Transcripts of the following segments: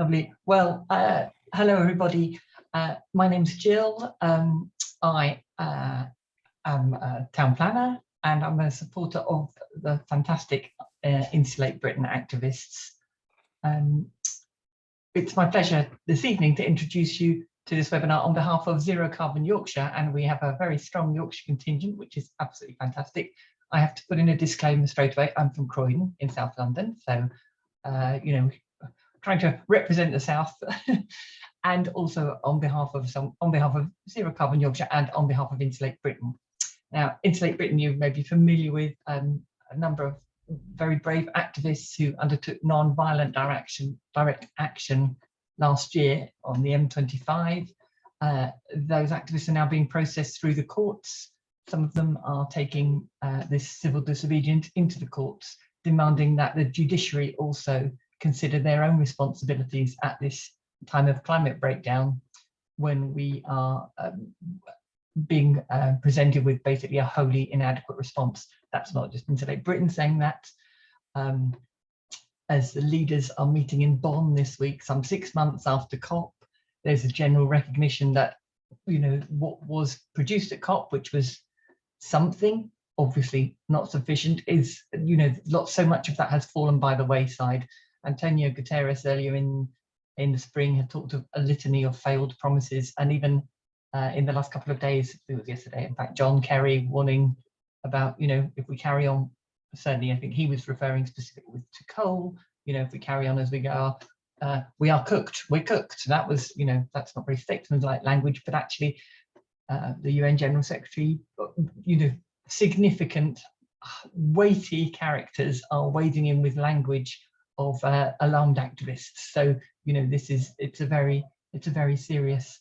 Lovely. Well, hello everybody. My name's Jill. I am a town planner and I'm a supporter of the fantastic Insulate Britain activists. It's my pleasure this evening to introduce you to this webinar on behalf of Zero Carbon Yorkshire, and we have a very strong Yorkshire contingent, which is absolutely fantastic. I have to put in a disclaimer straight away. I'm from Croydon in South London, so you know, trying to represent the South, and also on behalf of Zero Carbon Yorkshire and on behalf of Insulate Britain. Now, Insulate Britain, you may be familiar with a number of very brave activists who undertook non-violent direct action last year on the M25. Those activists are now being processed through the courts. Some of them are taking this civil disobedience into the courts, demanding that the judiciary also consider their own responsibilities at this time of climate breakdown, when we are being presented with basically a wholly inadequate response. That's not just Insulate Britain saying that. As the leaders are meeting in Bonn this week, some 6 months after COP, there's a general recognition that, you know, what was produced at COP, which was something, obviously not sufficient, is, you know, so much of that has fallen by the wayside. Antonio Guterres earlier in the spring had talked of a litany of failed promises, and even in the last couple of days, it was yesterday, in fact, John Kerry warning about, you know, if we carry on, certainly I think he was referring specifically to coal, you know, if we carry on as we go, we are cooked, we're cooked. That was, you know, that's not very statesman-like language, but actually the UN General Secretary, you know, significant, weighty characters are wading in with language of alarmed activists. So, you know, it's a very serious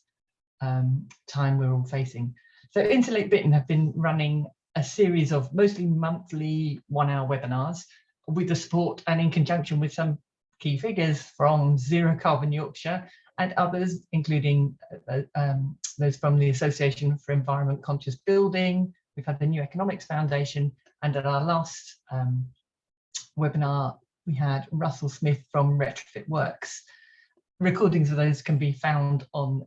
time we're all facing. So Insulate Britain have been running a series of mostly monthly 1-hour webinars with the support and in conjunction with some key figures from Zero Carbon Yorkshire and others, including those from the Association for Environment Conscious Building. We've had the New Economics Foundation, and at our last webinar, we had Russell Smith from Retrofit Works. Recordings of those can be found on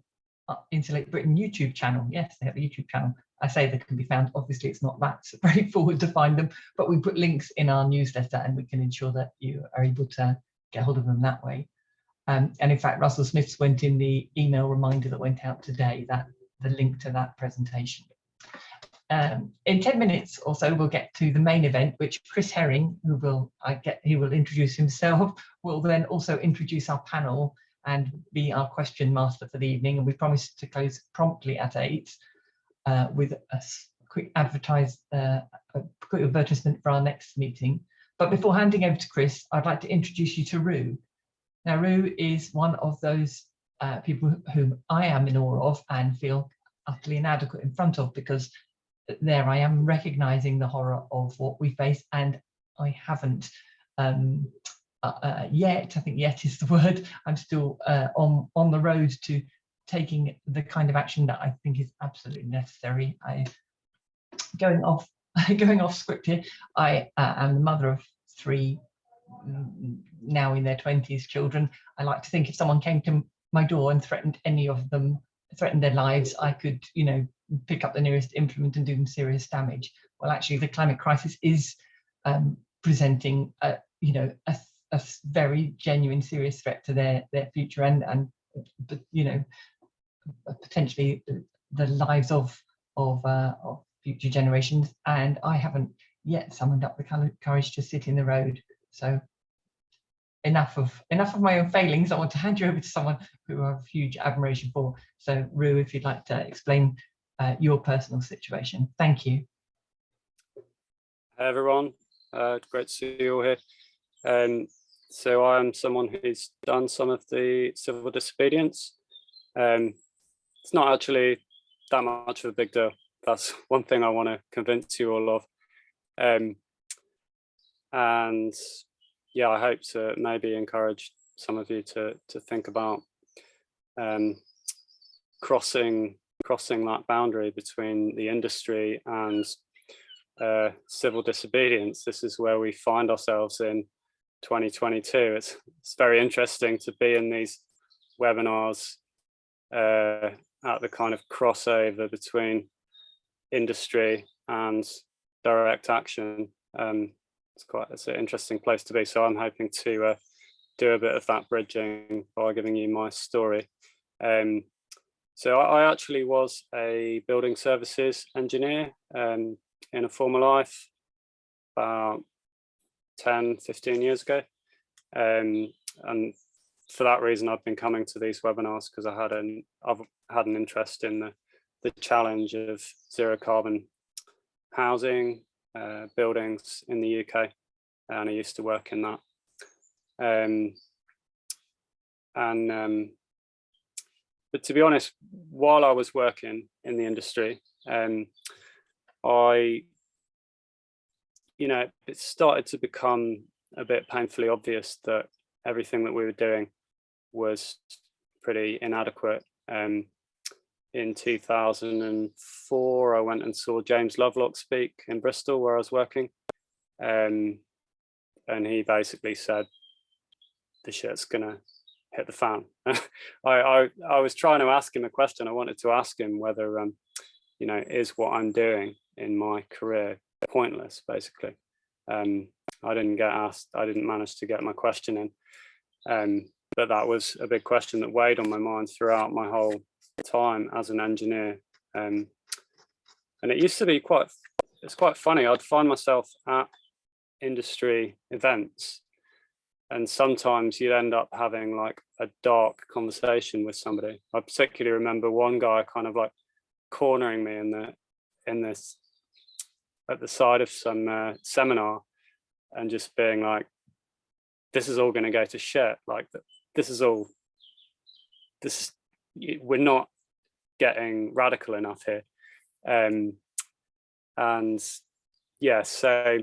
Insulate Britain YouTube channel. Yes, they have a YouTube channel. I say they can be found. Obviously, it's not that straightforward to find them, but we put links in our newsletter and we can ensure that you are able to get hold of them that way. And in fact, Russell Smith's went in the email reminder that went out today, that the link to that presentation. In 10 minutes or so, we'll get to the main event, which Chris Herring, he will introduce himself, will then also introduce our panel and be our question master for the evening. And we promised to close promptly at 8 with a quick advertisement for our next meeting. But before handing over to Chris, I'd like to introduce you to Rue. Now, Rue is one of those people whom I am in awe of and feel utterly inadequate in front of, because there I am recognizing the horror of what we face, and I haven't yet, I think yet is the word, I'm still on the road to taking the kind of action that I think is absolutely necessary. Going off script here, I am the mother of 3 now in their 20s children. I like to think if someone came to my door and threatened any of them, threatened their lives, I could, you know, pick up the nearest implement and do them serious damage. Well, actually, the climate crisis is presenting, you know, a very genuine, serious threat to their future and you know, potentially the lives of future generations. And I haven't yet summoned up the courage to sit in the road. So enough of my own failings. I want to hand you over to someone who I have huge admiration for. So Rue, if you'd like to explain your personal situation. Thank you. Hey everyone, great to see you all here. So I'm someone who's done some of the civil disobedience. It's not actually that much of a big deal. That's one thing I want to convince you all of. And yeah, I hope to maybe encourage some of you to think about crossing that boundary between the industry and civil disobedience. This is where we find ourselves in 2022. It's very interesting to be in these webinars at the kind of crossover between industry and direct action. It's an interesting place to be. So I'm hoping to do a bit of that bridging by giving you my story. So I actually was a building services engineer in a former life about 10, 15 years ago. And for that reason, I've been coming to these webinars because I've had an interest in the challenge of zero carbon housing, buildings in the UK, and I used to work in that. But to be honest, while I was working in the industry, it started to become a bit painfully obvious that everything that we were doing was pretty inadequate. In 2004, I went and saw James Lovelock speak in Bristol, where I was working, and he basically said, the shit's gonna hit the fan. I was trying to ask him a question. I wanted to ask him whether, is what I'm doing in my career pointless, basically. I didn't get asked, I didn't manage to get my question in, but that was a big question that weighed on my mind throughout my whole time as an engineer. And it used to be it's quite funny. I'd find myself at industry events, and sometimes you'd end up having like a dark conversation with somebody. I particularly remember one guy kind of like cornering me at the side of some seminar, and just being like, this is all going to go to shit. Like, we're not getting radical enough here. And yeah, so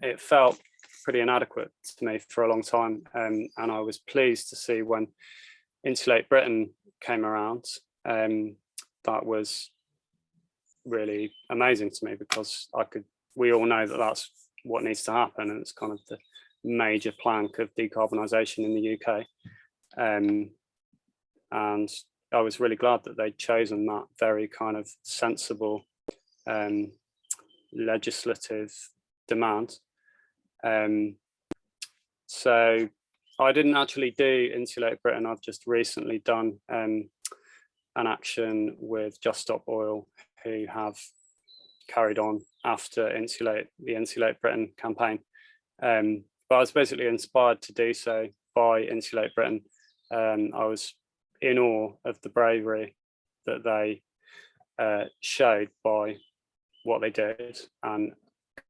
it felt pretty inadequate to me for a long time. And I was pleased to see when Insulate Britain came around, that was really amazing to me, because we all know that that's what needs to happen, and it's kind of the major plank of decarbonisation in the UK. And I was really glad that they'd chosen that very kind of sensible legislative demand. So I didn't actually do Insulate Britain. I've just recently done an action with Just Stop Oil, who have carried on after the Insulate Britain campaign. But I was basically inspired to do so by Insulate Britain. I was in awe of the bravery that they showed by what they did, and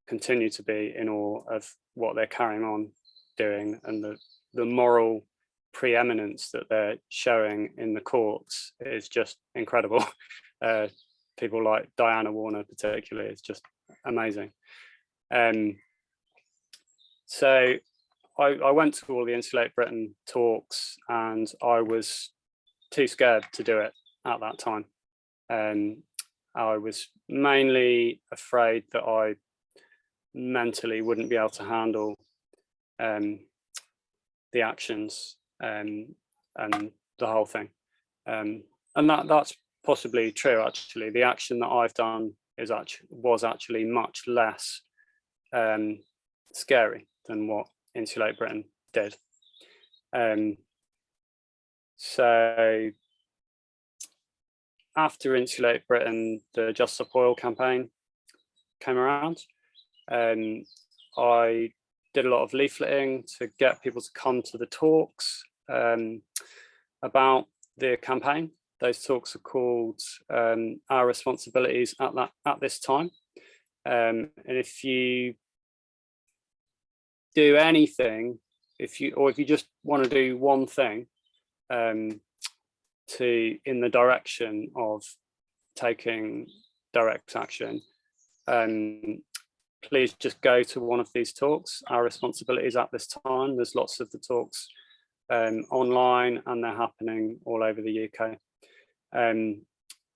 continue to be in awe of what they're carrying on doing, and the moral preeminence that they're showing in the courts is just incredible. People like Diana Warner particularly, it's just amazing. So I went to all the Insulate Britain talks, and I was too scared to do it at that time. I was mainly afraid that I mentally wouldn't be able to handle the actions and the whole thing. And that's possibly true, actually. The action that I've done was actually much less scary than what Insulate Britain did. So after Insulate Britain, the Just Stop Oil campaign came around, and I did a lot of leafleting to get people to come to the talks about the campaign. Those talks are called Our Responsibilities at This Time. And if you do anything, if you just want to do one thing in the direction of taking direct action, please just go to one of these talks, Our Responsibilities at This Time. There's lots of the talks online, and they're happening all over the UK.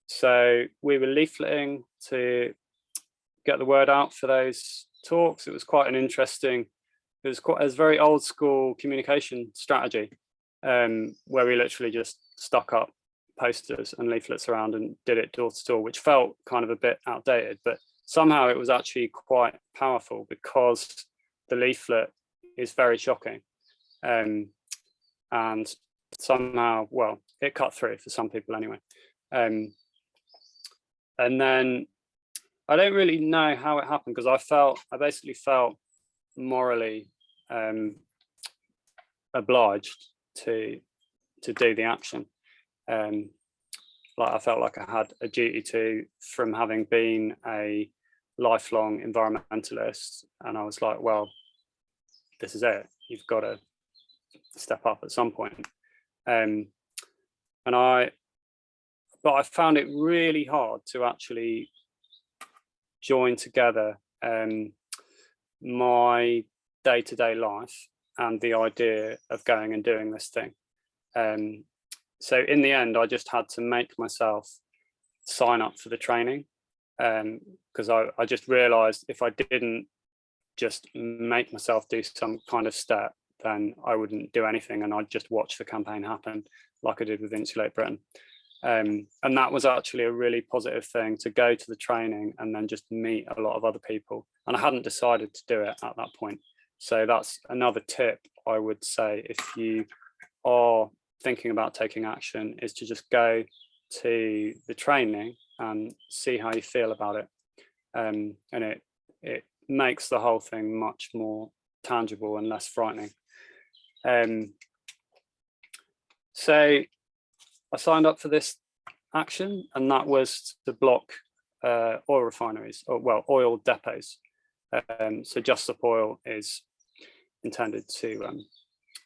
So we were leafleting to get the word out for those talks. It was quite an interesting, it was a very old school communication strategy, where we literally just stuck up posters and leaflets around and did it door to door, which felt kind of a bit outdated, but somehow it was actually quite powerful because the leaflet is very shocking. And somehow, well, it cut through for some people anyway. And then I don't really know how it happened, because I basically felt morally obliged to do the action. Like I felt like I had a duty to, from having been a lifelong environmentalist, and I was like, well, this is it. You've got to step up at some point. But I found it really hard to actually join together my day-to-day life and the idea of going and doing this thing. So in the end, I just had to make myself sign up for the training, because I just realized if I didn't just make myself do some kind of step, then I wouldn't do anything, and I'd just watch the campaign happen like I did with Insulate Britain. And that was actually a really positive thing, to go to the training and then just meet a lot of other people. And I hadn't decided to do it at that point. So that's another tip I would say, if you are thinking about taking action, is to just go to the training and see how you feel about it. And it makes the whole thing much more tangible and less frightening. So I signed up for this action, and that was to block oil refineries, or well, oil depots. So Just Stop Oil is intended to,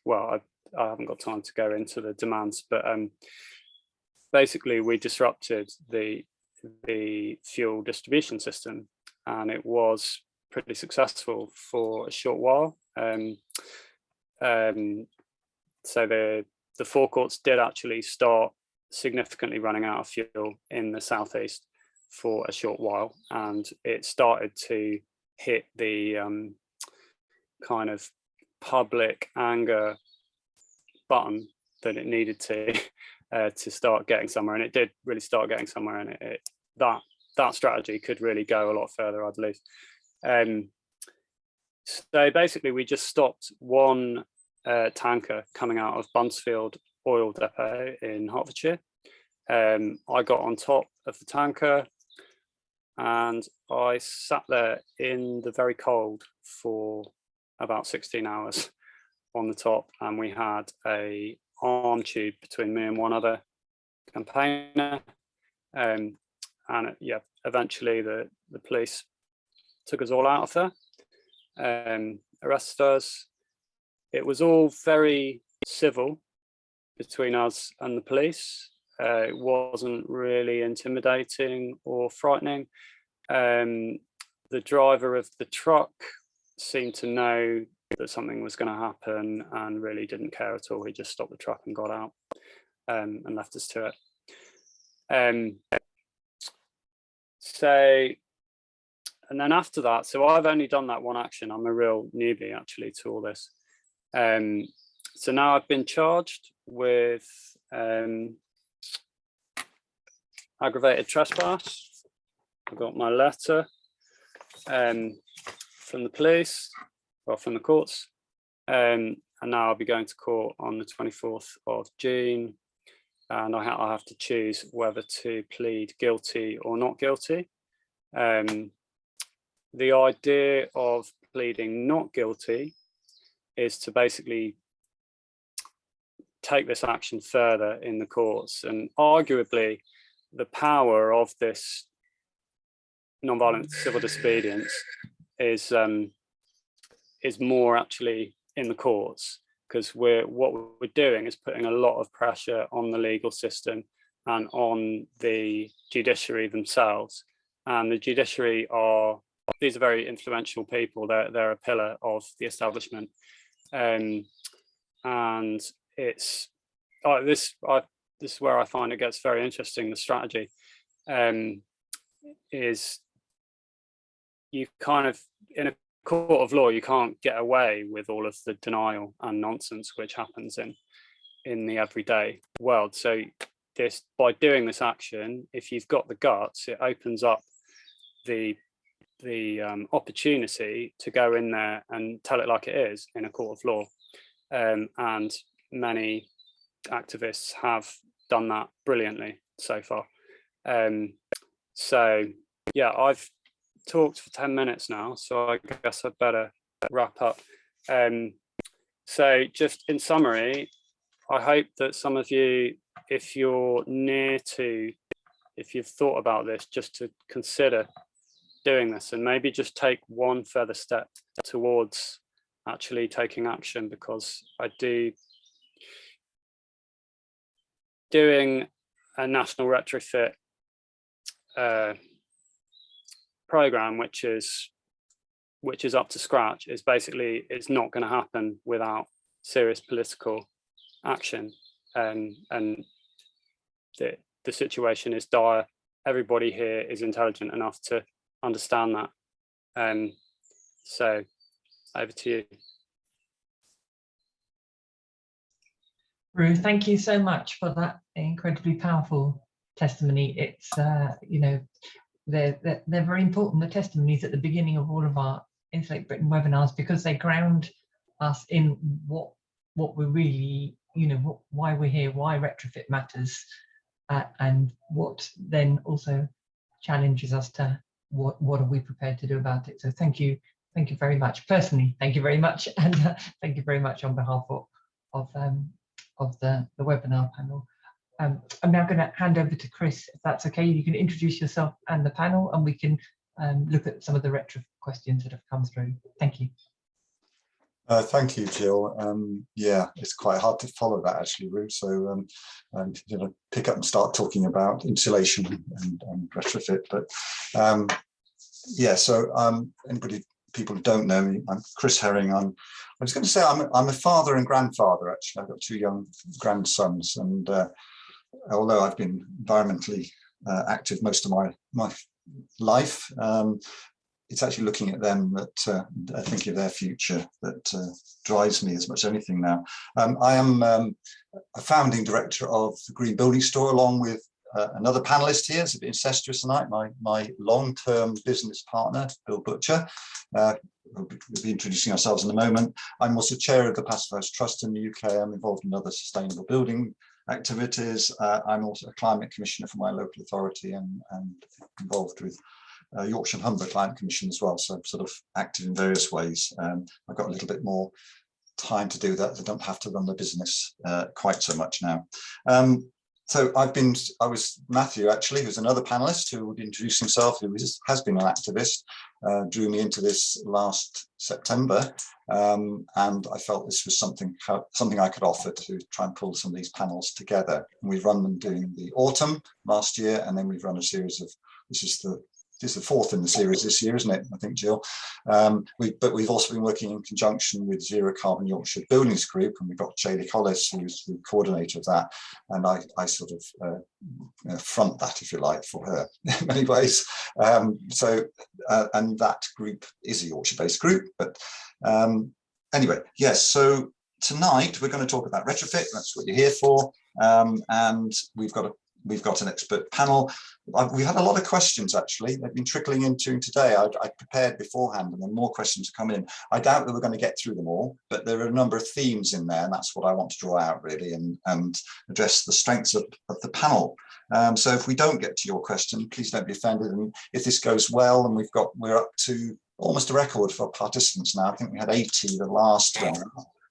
well, I haven't got time to go into the demands, but basically we disrupted the fuel distribution system, and it was pretty successful for a short while. So the forecourts did actually start significantly running out of fuel in the southeast for a short while, and it started to hit the kind of public anger button that it needed to start getting somewhere, and it did really start getting somewhere, and that strategy could really go a lot further, I believe. So basically we just stopped one tanker coming out of Buncefield oil depot in Hertfordshire. I got on top of the tanker and I sat there in the very cold for about 16 hours on the top, and we had a arm tube between me and one other campaigner, and yeah, eventually the police took us all out of there, arrested us. It was all very civil between us and the police. It wasn't really intimidating or frightening. The driver of the truck seemed to know that something was going to happen and really didn't care at all. He just stopped the truck and got out, and left us to it. And then after that, so I've only done that one action. I'm a real newbie actually to all this. So now I've been charged with aggravated trespass. I got my letter from the police, or from the courts, and now I'll be going to court on the 24th of June, and I have to choose whether to plead guilty or not guilty. The idea of pleading not guilty is to basically take this action further in the courts, and arguably the power of this non-violent civil disobedience is more actually in the courts, because what we're doing is putting a lot of pressure on the legal system and on the judiciary themselves. And the judiciary these are very influential people. They're a pillar of the establishment, and it's this is where I find it gets very interesting. The strategy is you kind of, in a court of law, you can't get away with all of the denial and nonsense which happens in the everyday world. So by doing this action, if you've got the guts, it opens up the opportunity to go in there and tell it like it is in a court of law. And many activists have done that brilliantly so far. So yeah, I've talked for 10 minutes now, so I guess I'd better wrap up. So just in summary, I hope that some of you, if you're if you've thought about this, just to consider doing this and maybe just take one further step towards actually taking action, because doing a national retrofit program which is up to scratch is basically, it's not going to happen without serious political action, and the situation is dire. Everybody here is intelligent enough to understand that. So over to you. Ruth, thank you so much for that incredibly powerful testimony. It's you know, they're very important, the testimonies at the beginning of all of our Insulate Britain webinars, because they ground us in what we're really, you know, why we're here, why retrofit matters, and what then also challenges us to what are we prepared to do about it. So thank you very much. Personally, thank you very much, and thank you very much on behalf of the webinar panel. I'm now going to hand over to Chris, if that's okay. You can introduce yourself and the panel, and we can look at some of the retrofit questions that have come through. Thank you. Thank you, Jill. Yeah, it's quite hard to follow that actually, Ruth. So you know, pick up and start talking about insulation and retrofit. But yeah, so people who don't know me, I'm Chris Herring. I was going to say I'm a father and grandfather. Actually, I've got 2 young grandsons, and although I've been environmentally active most of my life, it's actually looking at them that I think of their future that drives me as much as anything now. I am a founding director of the Green Building Store, along with another panelist here. It's a bit incestuous tonight, my long-term business partner, Bill Butcher. We'll be introducing ourselves in a moment. I'm also chair of the Passive House Trust in the UK. I'm involved in other sustainable building activities. I'm also a climate commissioner for my local authority, and involved with Yorkshire and Humber Climate Commission as well. So I'm sort of active in various ways. I've got a little bit more time to do that. I don't have to run the business quite so much now. So I was Matthew, actually, who's another panelist who would introduce himself, who has been an activist, drew me into this last September. And I felt this was something I could offer to try and pull some of these panels together. And we've run them during the autumn last year, and then we've run a series of, this is the 4th in the series this year, isn't it? I think, Jill. But we've also been working in conjunction with Zero Carbon Yorkshire Buildings Group, and we've got Jaylee Hollis, who's the coordinator of that, and I sort of front that, if you like, for her in many ways. And that group is a Yorkshire-based group. But anyway, yes. So tonight we're going to talk about retrofit. That's what you're here for, and we've got an expert panel. We've had a lot of questions, actually. They've been trickling in today. I prepared beforehand, and then more questions are coming in. I doubt that we're going to get through them all, but there are a number of themes in there, and that's what I want to draw out, really, and address the strengths of the panel. So if we don't get to your question, please don't be offended. And if this goes well, and we're up to almost a record for participants now. I think we had 80 the last one.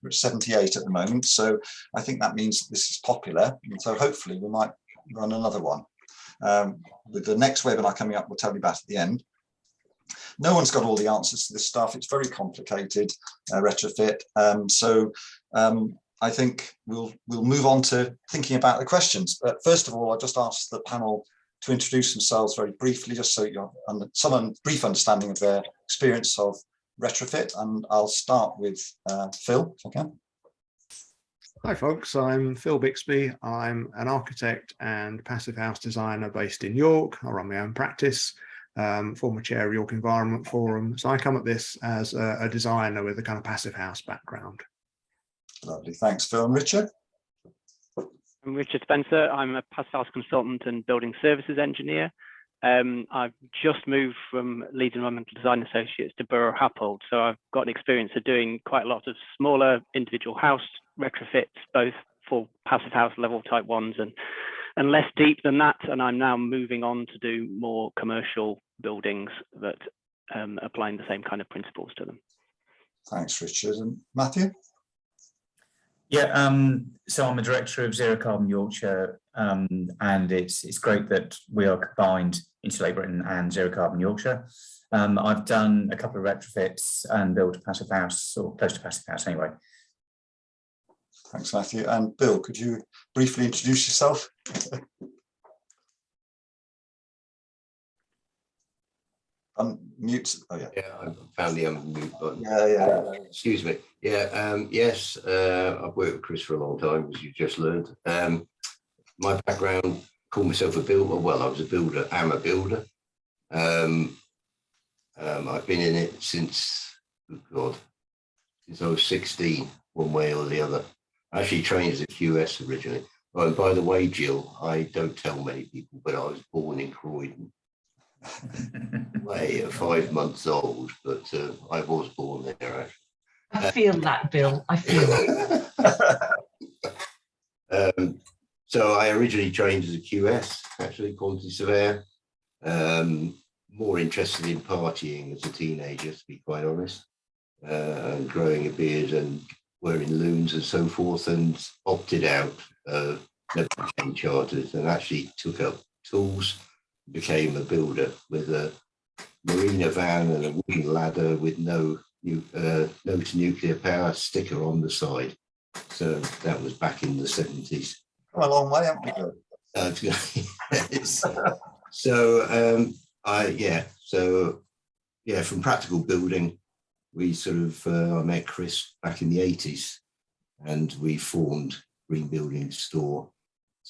We're at 78 at the moment. So I think that means this is popular. And so hopefully we might run another one. With the next webinar coming up, we'll tell you about at the end. No one's got all the answers to this stuff. It's very complicated, retrofit. So I think we'll move on to thinking about the questions. But first of all, I'll just ask the panel to introduce themselves very briefly, just so you have some brief understanding of their experience of retrofit. And I'll start with Phil, if I can. Hi folks, I'm Phil Bixby. I'm an architect and passive house designer based in York. I run my own practice. former chair of York Environment Forum. So I come at this as a designer with a kind of passive house background. Lovely, thanks, Phil. And Richard? I'm Richard Spencer. I'm a passive house consultant and building services engineer. I've just moved from Leeds Environmental Design Associates to Borough Happold, so I've got experience of doing quite a lot of smaller individual house retrofits, both for passive house level type ones and less deep than that. And I'm now moving on to do more commercial buildings that applying the same kind of principles to them. Thanks, Richard. And Matthew? Yeah, so I'm a director of Zero Carbon Yorkshire, and it's great that we are combined, Insulate Britain and Zero Carbon Yorkshire. I've done a couple of retrofits and built a passive house, or close to passive house anyway. Thanks, Matthew. And Bill, could you briefly introduce yourself? Unmute. Oh, yeah. Yeah, I found the unmute button. Yeah. Excuse me. Yeah, yes, I've worked with Chris for a long time, as you just learned. My background, call myself a builder. Well, I was a builder, am a builder. I've been in it since, oh God, since I was 16, one way or the other. I actually trained as a QS originally. Oh, and by the way, Jill, I don't tell many people, but I was born in Croydon. Way at 5 months old, but I was born there. I feel that, Bill. I feel it. So I originally trained as a QS, actually quantity surveyor. More interested in partying as a teenager, to be quite honest, and growing a beard and wearing loons and so forth, and opted out, never became chartered, and actually took up tools. Became a builder with a marina van and a wooden ladder with no to nuclear power sticker on the side. So that was back in the 70s. Come a long way, haven't we? From practical building, we sort of I met Chris back in the 80s, and we formed Green Building Store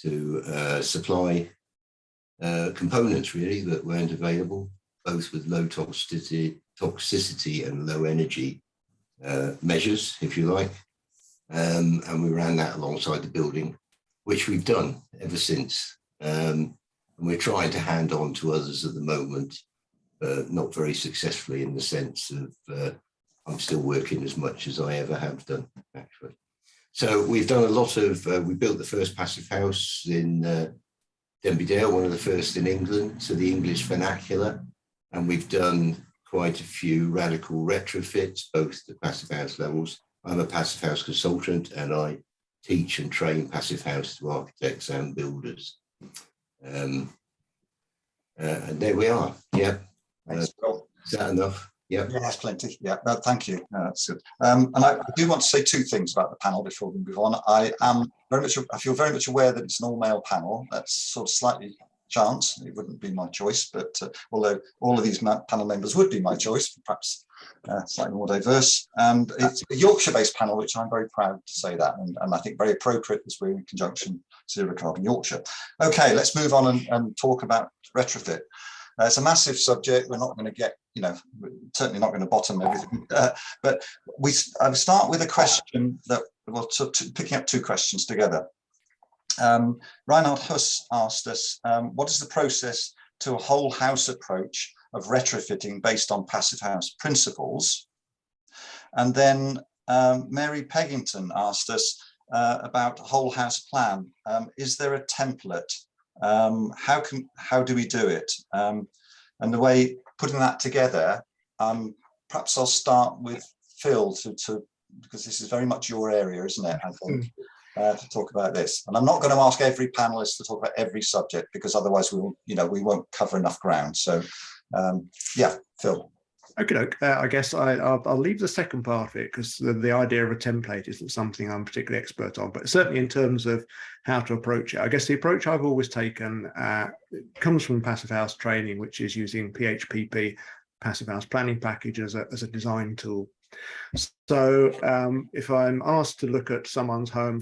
to supply components really that weren't available, both with low toxicity and low energy measures, if you like. And we ran that alongside the building, which we've done ever since. And we're trying to hand on to others at the moment, not very successfully, in the sense of I'm still working as much as I ever have done, actually. So we've done a lot of, we built the first passive house in Denbydale, one of the first in England, to the English vernacular. And we've done quite a few radical retrofits, both the passive house levels. I'm a passive house consultant, and I teach and train passive house to architects and builders. And there we are. Yeah. Is that enough? Yeah, that's plenty. Yeah, no, thank you. No, that's good. And I do want to say two things about the panel before we move on. I feel very much aware that it's an all-male panel. That's sort of slightly chance. It wouldn't be my choice, but although all of these panel members would be my choice, perhaps slightly more diverse. And it's a Yorkshire-based panel, which I'm very proud to say that, and I think very appropriate as we're in conjunction Zero Carbon Yorkshire. Okay, let's move on and talk about retrofit. It's a massive subject. We're not going to get, certainly not going to bottom everything. But I'll start with a question that, well, picking up two questions together. Reinhard Huss asked us, what is the process to a whole house approach of retrofitting based on passive house principles? And then Mary Peggington asked us about whole house plan. Is there a template? How do we do it? And the way putting that together, perhaps I'll start with Phil because this is very much your area, isn't it? I think to talk about this. And I'm not going to ask every panelist to talk about every subject, because otherwise we won't cover enough ground. So yeah, Phil. Okay, I guess I'll leave the second part of it, because the idea of a template isn't something I'm particularly expert on, but certainly in terms of how to approach it, I guess the approach I've always taken comes from passive house training, which is using PHPP, passive house planning package, as a design tool. So if I'm asked to look at someone's home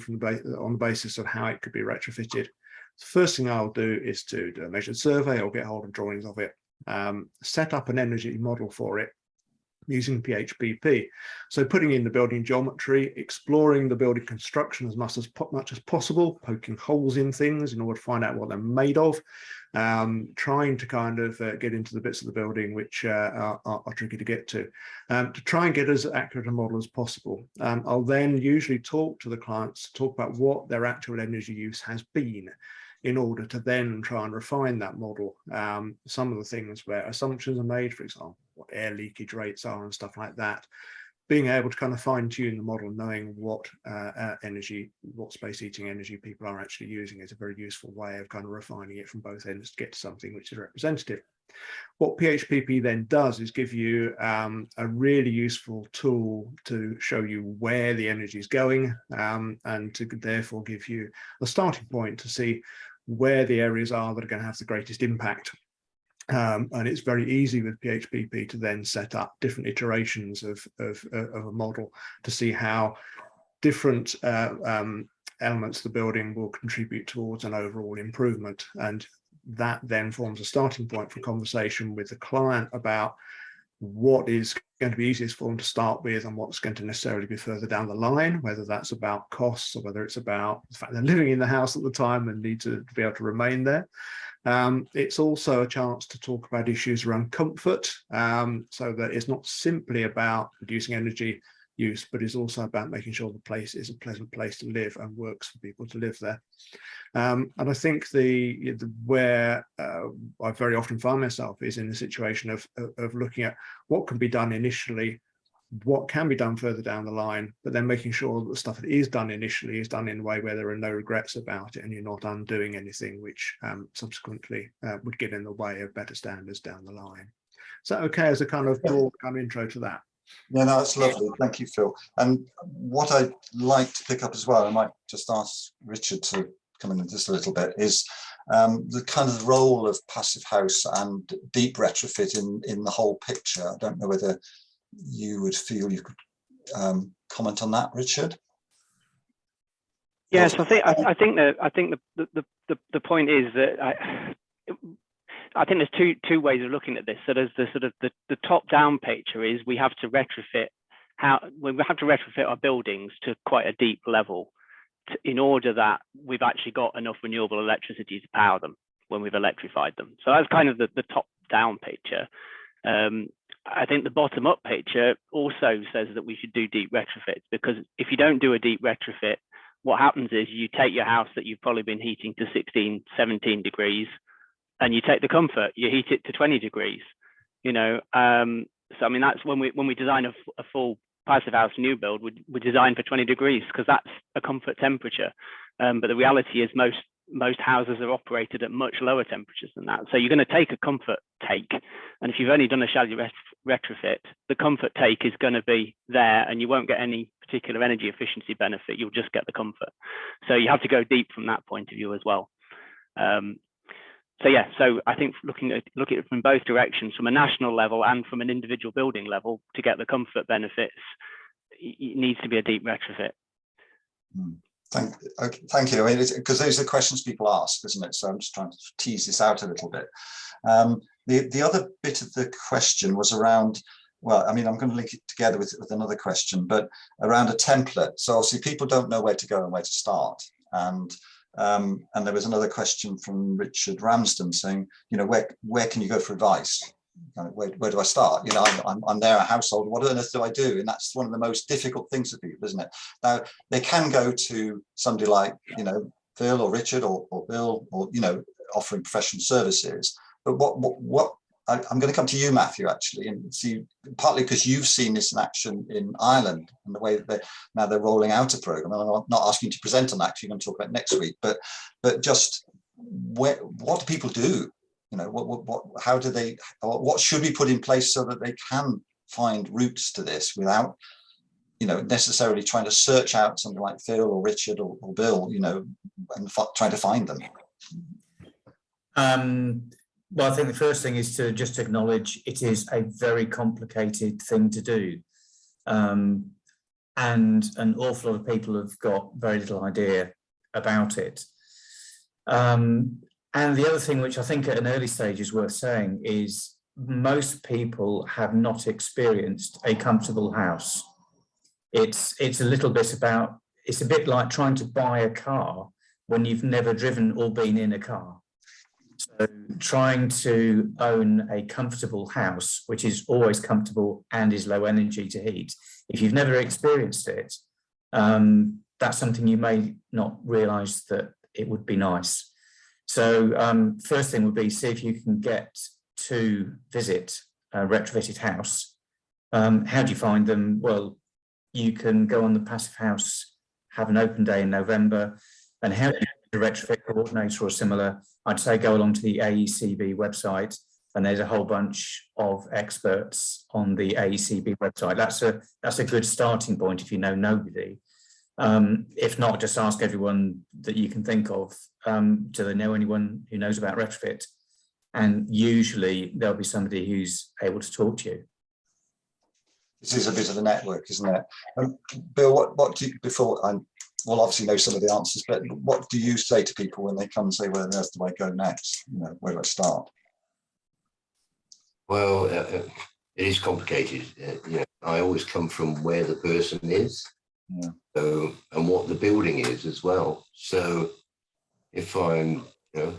on the basis of how it could be retrofitted, the first thing I'll do is to do a measured survey or get hold of drawings of it. set up an energy model for it using PHPP. So putting in the building geometry, exploring the building construction as much as possible, poking holes in things in order to find out what they're made of, trying to kind of get into the bits of the building which are tricky to get to try and get as accurate a model as possible. I'll then usually talk to the clients to talk about what their actual energy use has been, in order to then try and refine that model. Some of the things where assumptions are made, for example, what air leakage rates are and stuff like that, being able to kind of fine tune the model, knowing what what space heating energy people are actually using is a very useful way of kind of refining it from both ends to get to something which is representative. What PHPP then does is give you a really useful tool to show you where the energy is going, and to therefore give you a starting point to see where the areas are that are going to have the greatest impact. And it's very easy with PHPP to then set up different iterations of a model to see how different elements of the building will contribute towards an overall improvement. And that then forms a starting point for conversation with the client about what is going to be easiest for them to start with and what's going to necessarily be further down the line, whether that's about costs or whether it's about the fact they're living in the house at the time and need to be able to remain there. It's also a chance to talk about issues around comfort, so that it's not simply about reducing energy use, but it's also about making sure the place is a pleasant place to live and works for people to live there. And I think where I very often find myself is in the situation of looking at what can be done initially, what can be done further down the line, but then making sure that the stuff that is done initially is done in a way where there are no regrets about it and you're not undoing anything which subsequently would get in the way of better standards down the line. Is that okay as a kind of broad kind of intro to that? Yeah, no, that's lovely. Thank you, Phil. And what I'd like to pick up as well, I might just ask Richard to come in just a little bit, is the kind of role of passive house and deep retrofit in the whole picture. I don't know whether you would feel you could comment on that, Richard. Yes, I think the point is that I think there's two ways of looking at this. So there's the sort of the top-down picture is we have to retrofit our buildings to quite a deep level in order that we've actually got enough renewable electricity to power them when we've electrified them. So that's kind of the top-down picture. I think the bottom-up picture also says that we should do deep retrofits, because if you don't do a deep retrofit, what happens is you take your house that you've probably been heating to 16, 17 degrees, and you take the comfort, you heat it to 20 degrees, you know. So I mean, that's when we design a full passive house new build, we design for 20 degrees because that's a comfort temperature. But the reality is most houses are operated at much lower temperatures than that. So you're going to take a comfort take, and if you've only done a shallow retrofit, the comfort take is going to be there, and you won't get any particular energy efficiency benefit. You'll just get the comfort. So you have to go deep from that point of view as well. So yeah, so I think looking at it from both directions, from a national level and from an individual building level, to get the comfort benefits, it needs to be a deep retrofit. Thank you. I mean, because those are the questions people ask, isn't it? So I'm just trying to tease this out a little bit. The other bit of the question was around, well, I mean, I'm going to link it together with another question, but around a template. So obviously people don't know where to go and where to start. And there was another question from Richard Ramsden saying, you know, where can you go for advice? Where do I start? You know, I'm there, a household. What on earth do I do? And that's one of the most difficult things for people, isn't it? Now, they can go to somebody like, you know, Phil or Richard or Bill, or, you know, offering professional services. But what I'm going to come to you, Matthew, actually, and see, partly because you've seen this in action in Ireland and the way that they're rolling out a program. And I'm not asking you to present on that, you're going to talk about next week, but just what do people do? You know, what should be put in place so that they can find routes to this without, you know, necessarily trying to search out something like Phil or Richard or Bill, you know, and trying to find them? Well, I think the first thing is to just acknowledge it is a very complicated thing to do. And an awful lot of people have got very little idea about it. And the other thing, which I think at an early stage is worth saying, is most people have not experienced a comfortable house. It's a little bit about, it's a bit like trying to buy a car when you've never driven or been in a car. So trying to own a comfortable house, which is always comfortable and is low energy to heat, if you've never experienced it, that's something you may not realise that it would be nice. So first thing would be see if you can get to visit a retrofitted house. How do you find them? Well, you can go on the Passive House, have an open day in November, and how do you get a retrofit coordinator or similar? I'd say go along to the AECB website, and there's a whole bunch of experts on the AECB website. That's a good starting point if you know nobody. If not, just ask everyone that you can think of, do they know anyone who knows about retrofit? And usually there'll be somebody who's able to talk to you. This is a bit of a network, isn't it? Bill, what do you, before I will obviously know some of the answers, but what do you say to people when they come and say, well, there's the way I go next? You know, where do I start? Well, it is complicated. You know, I always come from where the person is, yeah. So, and what the building is as well. So if I'm, you know,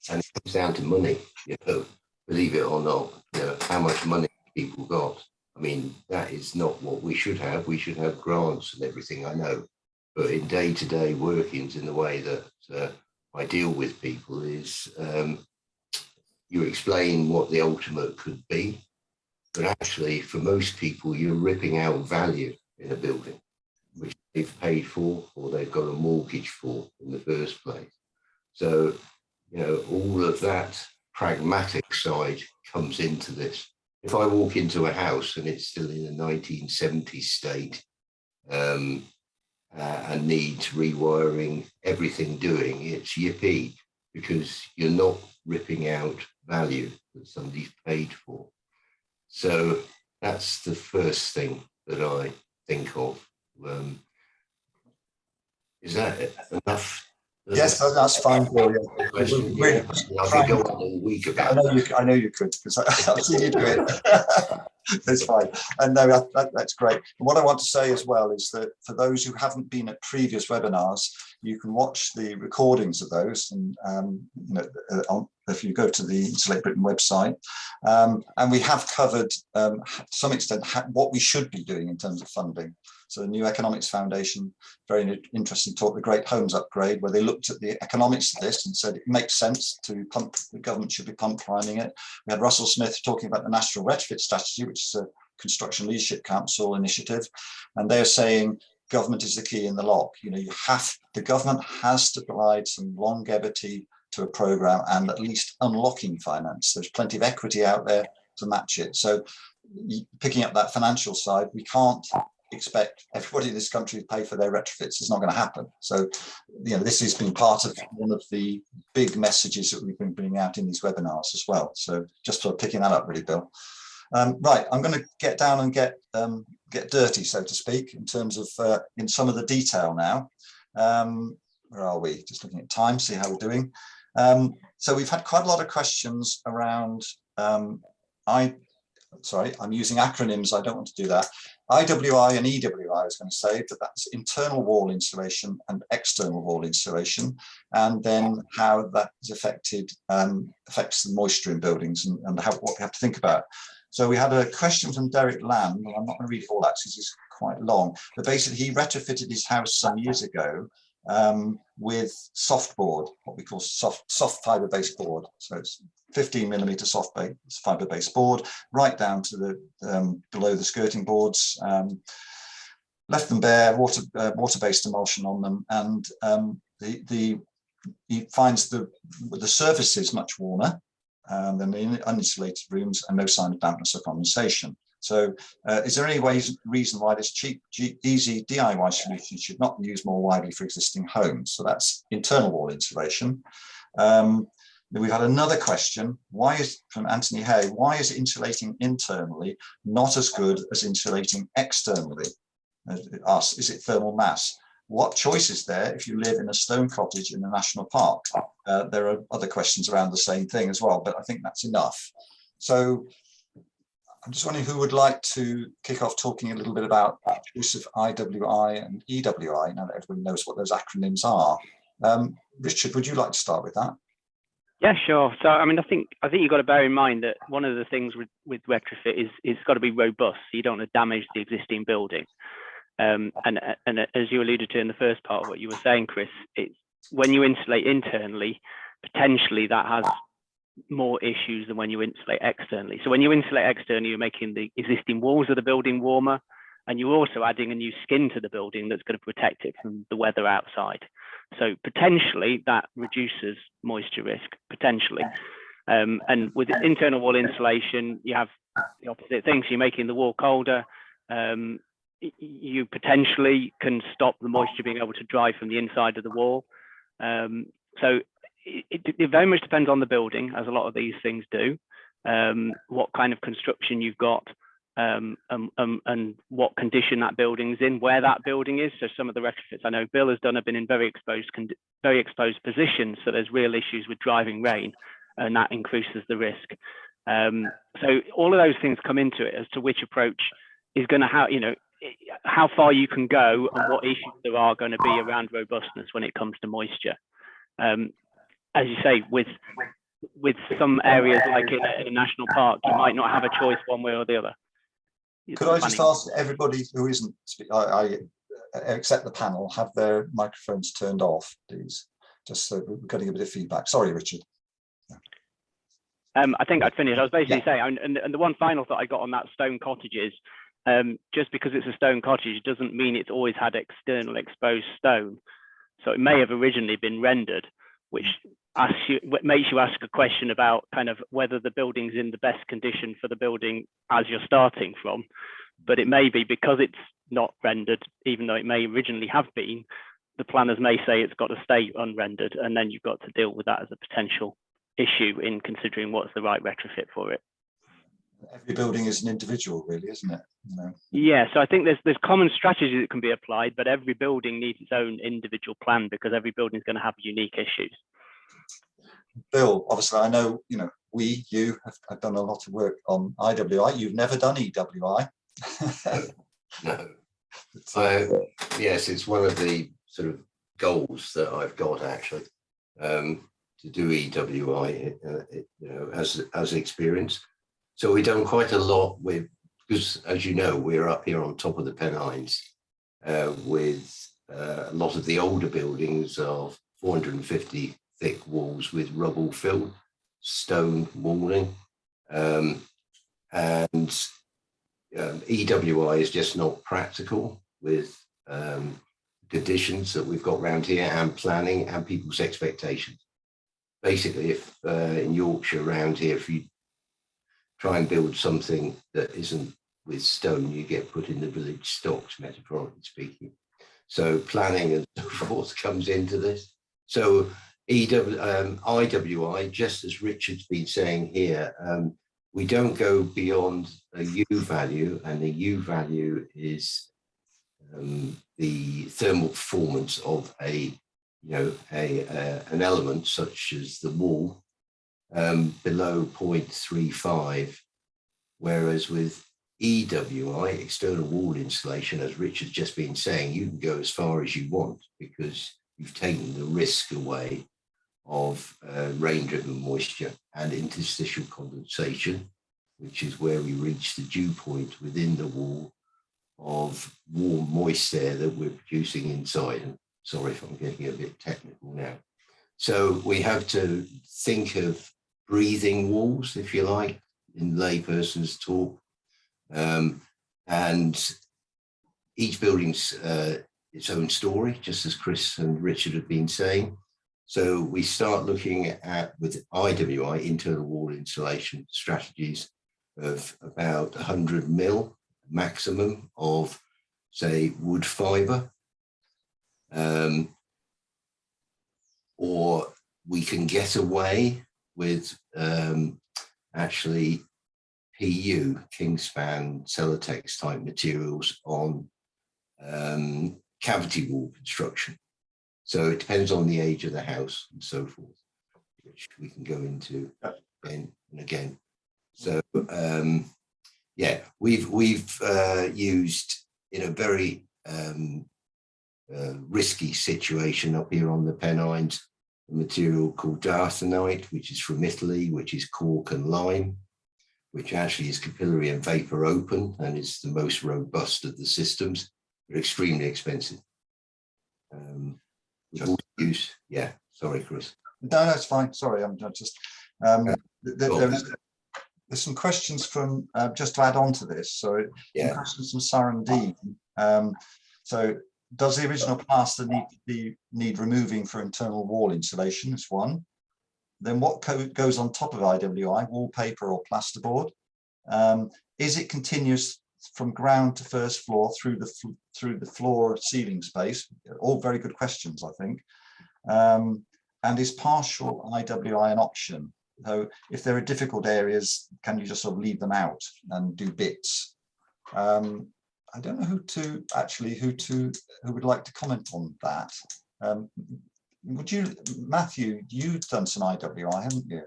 and it comes down to money, you know, believe it or not, you know, how much money people got. I mean, that is not what we should have. We should have grants and everything, I know. But in day-to-day workings, in the way that I deal with people is you explain what the ultimate could be. But actually, for most people, you're ripping out value in a building, which they've paid for or they've got a mortgage for in the first place. So, you know, all of that pragmatic side comes into this. If I walk into a house and it's still in a 1970s state and needs rewiring, everything doing, it's yippee, because you're not ripping out value that somebody's paid for. So that's the first thing that I think of. Is that enough? Yes, that's fine. Bill, yeah. Really, I could go on all week about it. I know you could, because I've seen you do it. That's fine. And no, that's great. And what I want to say as well is that for those who haven't been at previous webinars, you can watch the recordings of those, and you know, if you go to the Insulate Britain website, and we have covered to some extent what we should be doing in terms of funding. So the New Economics Foundation, very interesting talk, the Great Homes Upgrade, where they looked at the economics of this and said it makes sense to pump, the government should be pump priming it. We had Russell Smith talking about the National Retrofit Strategy, which is a Construction Leadership Council initiative, and they're saying government is the key in the lock. You know, the government has to provide some longevity to a program and at least unlocking finance. There's plenty of equity out there to match it. So picking up that financial side, we can't expect everybody in this country to pay for their retrofits. It's not going to happen. So, you know, this has been part of one of the big messages that we've been bringing out in these webinars as well. So just for picking that up, really, Bill. Right, I'm going to get down and get dirty, so to speak, in terms of in some of the detail now. Where are we? Just looking at time, see how we're doing. So we've had quite a lot of questions around. Sorry, I'm using acronyms. I don't want to do that. IWI and EWI, I was going to say, but that's internal wall insulation and external wall insulation, and then how that is affects the moisture in buildings and what we have to think about. So we had a question from Derek Lamb. Well, I'm not going to read it all that because it's quite long, but basically he retrofitted his house some years ago with soft board, what we call soft fiber-based board. So it's 15mm soft fiber-based board, right down to the below the skirting boards. Left them bare, water-based emulsion on them, and he finds the surfaces much warmer than the uninsulated rooms, and no sign of dampness or condensation. So is there any reason why this cheap, easy DIY solution should not be used more widely for existing homes? So that's internal wall insulation. We've had another question, from Anthony Hay, why is insulating internally not as good as insulating externally? Is it thermal mass? what choice is there if you live in a stone cottage in a national park? There are other questions around the same thing as well, but I think that's enough. So I'm just wondering who would like to kick off talking a little bit about the use of IWI and EWI, now that everybody knows what those acronyms are. Richard, would you like to start with that? Yeah, sure. So, I mean, I think you've got to bear in mind that one of the things with retrofit is it's got to be robust. So you don't want to damage the existing building. And as you alluded to in the first part of what you were saying, Chris, it's when you insulate internally, potentially that has more issues than when you insulate externally. So when you insulate externally, you're making the existing walls of the building warmer, and you're also adding a new skin to the building that's going to protect it from the weather outside. So potentially that reduces moisture risk, potentially. And with internal wall insulation, you have the opposite things. You're making the wall colder. You potentially can stop the moisture being able to dry from the inside of the wall. So it very much depends on the building, as a lot of these things do, what kind of construction you've got, and what condition that building's in, where that building is. So some of the retrofits I know Bill has done have been in very exposed positions, so there's real issues with driving rain, and that increases the risk. So all of those things come into it as to which approach is going to have, you know, how far you can go and what issues there are going to be around robustness when it comes to moisture. As you say, with some areas like in a national park, you might not have a choice one way or the other. Could I just ask everybody who isn't, except the panel, have their microphones turned off, please? Just so we're getting a bit of feedback. Sorry, Richard. I think I'd finished. I was basically saying, and the one final thought I got on that stone cottages, just because it's a stone cottage doesn't mean it's always had external exposed stone. So it may have originally been rendered, which makes you ask a question about kind of whether the building's in the best condition for the building as you're starting from. But it may be because it's not rendered, even though it may originally have been, the planners may say it's got to stay unrendered, and then you've got to deal with that as a potential issue in considering what's the right retrofit for it. Every building is an individual, really, isn't it? You know? Yeah, so I think there's common strategies that can be applied, but every building needs its own individual plan because every building is going to have unique issues. Bill, obviously, I know, you know, you have done a lot of work on IWI. You've never done EWI. No. Yes, it's one of the sort of goals that I've got, actually, to do EWI, you know, as experience. So we've done quite a lot with, because as you know, we're up here on top of the Pennines with a lot of the older buildings of 450 thick walls with rubble filled stone walling, and EWI is just not practical with conditions that we've got around here and planning and people's expectations. Basically, if in Yorkshire around here, if you try and build something that isn't with stone, you get put in the village stocks, metaphorically speaking. So planning and so forth comes into this. So IWI, just as Richard's been saying here, we don't go beyond a U value, and the U value is the thermal performance of an element such as the wall below 0.35, whereas with EWI, external wall insulation, as Richard's just been saying, you can go as far as you want because you've taken the risk away of rain-driven moisture and interstitial condensation, which is where we reach the dew point within the wall of warm, moist air that we're producing inside. And sorry if I'm getting a bit technical now. So we have to think of breathing walls, if you like, in layperson's talk. And each building's its own story, just as Chris and Richard have been saying. So we start looking at, with IWI, internal wall insulation strategies of about 100 mil maximum of, say, wood fiber. Or we can get away with actually PU, Kingspan, Celotex type materials on cavity wall construction. So it depends on the age of the house and so forth, which we can go into again and again. So yeah, we've used, in a very risky situation up here on the Pennines, a material called darthanite, which is from Italy, which is cork and lime, which actually is capillary and vapor open and is the most robust of the systems. They're extremely expensive. Yeah, sorry, Chris. No, that's fine. Sorry, I'm just. There's some questions from just to add on to this. So, some questions from Sarandine. So, does the original plaster need removing for internal wall insulation? Is one. Then, what goes on top of IWI? Wallpaper or plasterboard? Is it continuous from ground to first floor through the floor ceiling space? All very good questions, I think. And is partial IWI an option? So if there are difficult areas, can you just sort of leave them out and do bits? I don't know who would like to comment on that. Would you, Matthew? You've done some IWI, haven't you?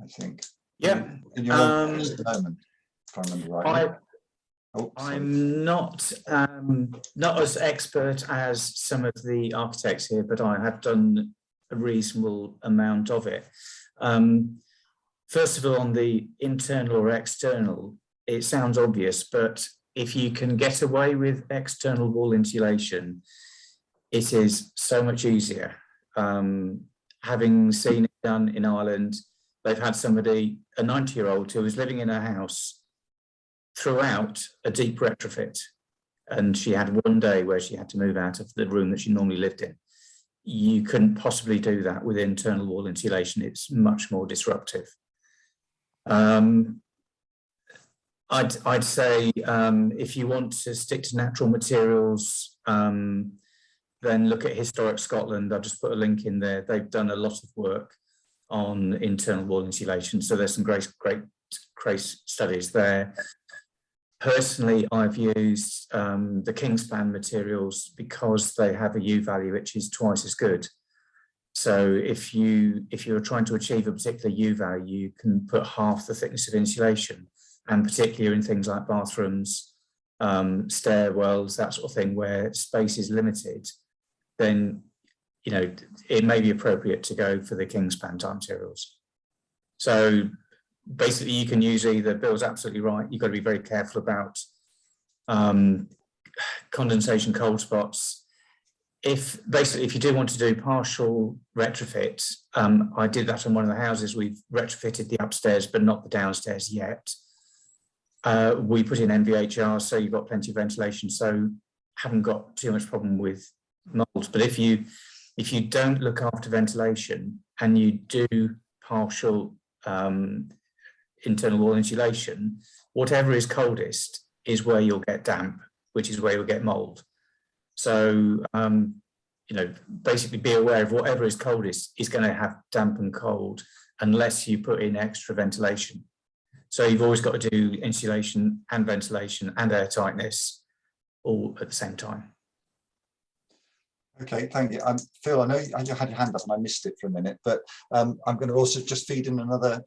I think. Yeah. In your own at the moment, if I remember right. I'm not as expert as some of the architects here, but I have done a reasonable amount of it. First of all, on the internal or external, it sounds obvious, but if you can get away with external wall insulation, it is so much easier. Having seen it done in Ireland, they've had somebody, a 90-year-old, who was living in a house throughout a deep retrofit, and she had one day where she had to move out of the room that she normally lived in. You couldn't possibly do that with internal wall insulation. It's much more disruptive. I'd say if you want to stick to natural materials, then look at Historic Scotland. I'll just put a link in there. They've done a lot of work on internal wall insulation, so there's some great studies there. Personally, I've used the Kingspan materials because they have a U value which is twice as good. So if you're trying to achieve a particular U value, you can put half the thickness of insulation, and particularly in things like bathrooms, stairwells, that sort of thing, where space is limited, then it may be appropriate to go for the Kingspan type materials. So basically, you can use either. Bill's absolutely right. You've got to be very careful about condensation cold spots. If you do want to do partial retrofit, I did that on one of the houses. We've retrofitted the upstairs, but not the downstairs yet. We put in MVHR, so you've got plenty of ventilation, so haven't got too much problem with mold. But if you don't look after ventilation and you do partial internal wall insulation, whatever is coldest is where you'll get damp, which is where you'll get mold. So, basically be aware of whatever is coldest is going to have damp and cold unless you put in extra ventilation. So you've always got to do insulation and ventilation and air tightness all at the same time. Okay, thank you. Phil, I know you had your hand up and I missed it for a minute, but I'm going to also just feed in another,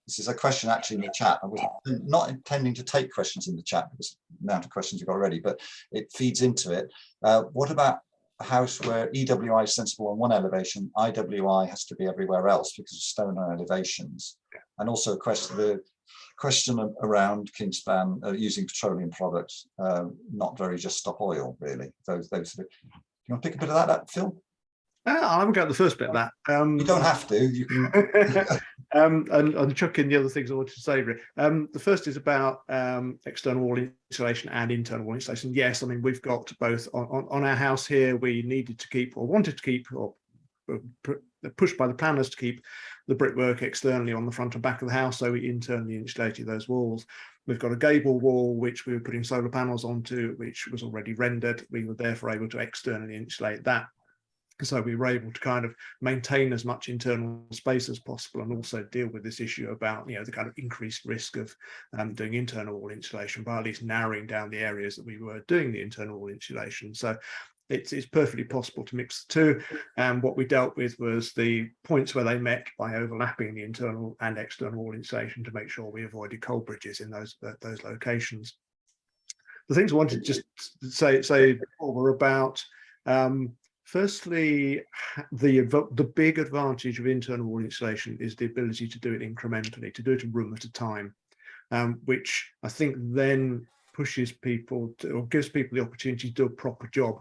this is a question actually in the chat. I was not intending to take questions in the chat because of the amount of questions you've got already, but it feeds into it. What about a house where EWI is sensible on one elevation, IWI has to be everywhere else because of stone elevations? And also a question around Kingspan using petroleum products, not very just stop oil, really. Those you want to pick a bit of that up, Phil? I haven't got the first bit of that. You don't have to. You can. and chuck in the other things I wanted to say. The first is about external wall insulation and internal wall insulation. Yes, I mean, we've got both on our house here. We needed to keep, or wanted to keep, or pushed by the planners to keep the brickwork externally on the front and back of the house, so we internally insulated those walls. We've got a gable wall which we were putting solar panels onto, which was already rendered. We were therefore able to externally insulate that. So we were able to kind of maintain as much internal space as possible and also deal with this issue about, the kind of increased risk of doing internal wall insulation by at least narrowing down the areas that we were doing the internal wall insulation. So it's perfectly possible to mix the two. And what we dealt with was the points where they met by overlapping the internal and external wall insulation to make sure we avoided cold bridges in those locations. The things I wanted to just say were about, firstly, the big advantage of internal wall insulation is the ability to do it incrementally, to do it a room at a time, which I think then pushes people to, or gives people the opportunity to do a proper job.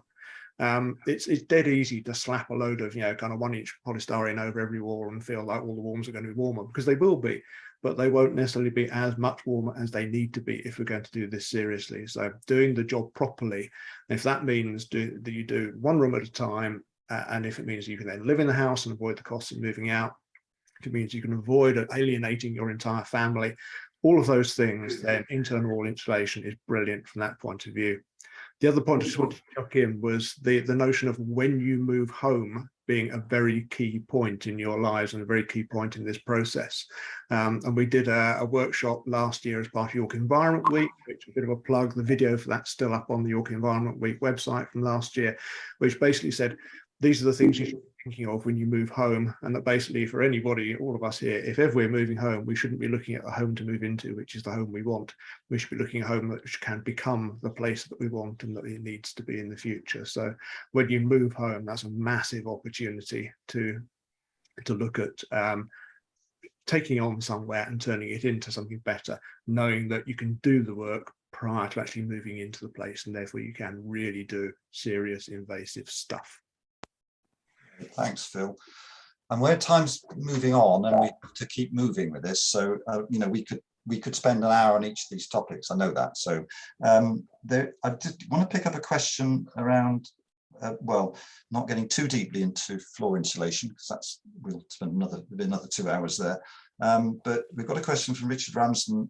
It's dead easy to slap a load of, kind of 1-inch polystyrene over every wall and feel like all the walls are going to be warmer, because they will be, but they won't necessarily be as much warmer as they need to be if we're going to do this seriously. So doing the job properly, if that means that you do one room at a time, and if it means you can then live in the house and avoid the costs of moving out, if it means you can avoid alienating your entire family, all of those things, then internal wall insulation is brilliant from that point of view. The other point I just wanted to chuck in was the notion of when you move home being a very key point in your lives and a very key point in this process. And we did a workshop last year as part of York Environment Week, which is a bit of a plug. The video for that's still up on the York Environment Week website from last year, which basically said, these are the things you should be thinking of when you move home. And that basically for anybody, all of us here, if ever we're moving home, we shouldn't be looking at a home to move into, which is the home we want. We should be looking at a home which can become the place that we want and that it needs to be in the future. So when you move home, that's a massive opportunity to look at taking on somewhere and turning it into something better, knowing that you can do the work prior to actually moving into the place, and therefore you can really do serious invasive stuff. Thanks, Phil. And where time's moving on, and we have to keep moving with this. So we could spend an hour on each of these topics. I know that. So I did want to pick up a question around, well, not getting too deeply into floor insulation, because we'll spend another 2 hours there. But we've got a question from Richard Ramsden.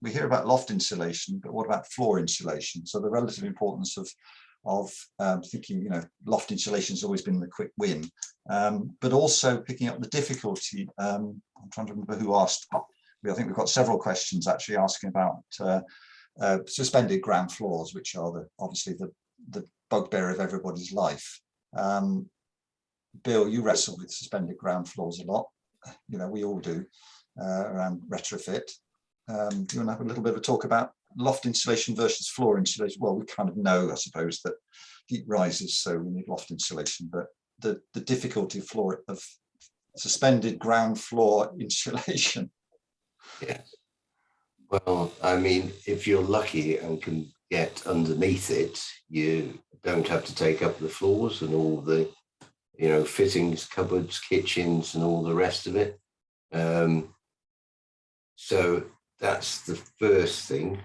We hear about loft insulation, but what about floor insulation? So the relative importance of thinking, loft insulation has always been the quick win, but also picking up the difficulty. I'm trying to remember who asked. I think we've got several questions actually asking about suspended ground floors, which are obviously the bugbear of everybody's life. Bill, you wrestle with suspended ground floors a lot. We all do around retrofit. Do you want to have a little bit of a talk about loft insulation versus floor insulation? Well, we kind of know, I suppose, that heat rises, so we need loft insulation, but the difficulty of suspended ground floor insulation. Yeah. Well, I mean, if you're lucky and can get underneath it, you don't have to take up the floors and all the, fittings, cupboards, kitchens, and all the rest of it. So that's the first thing.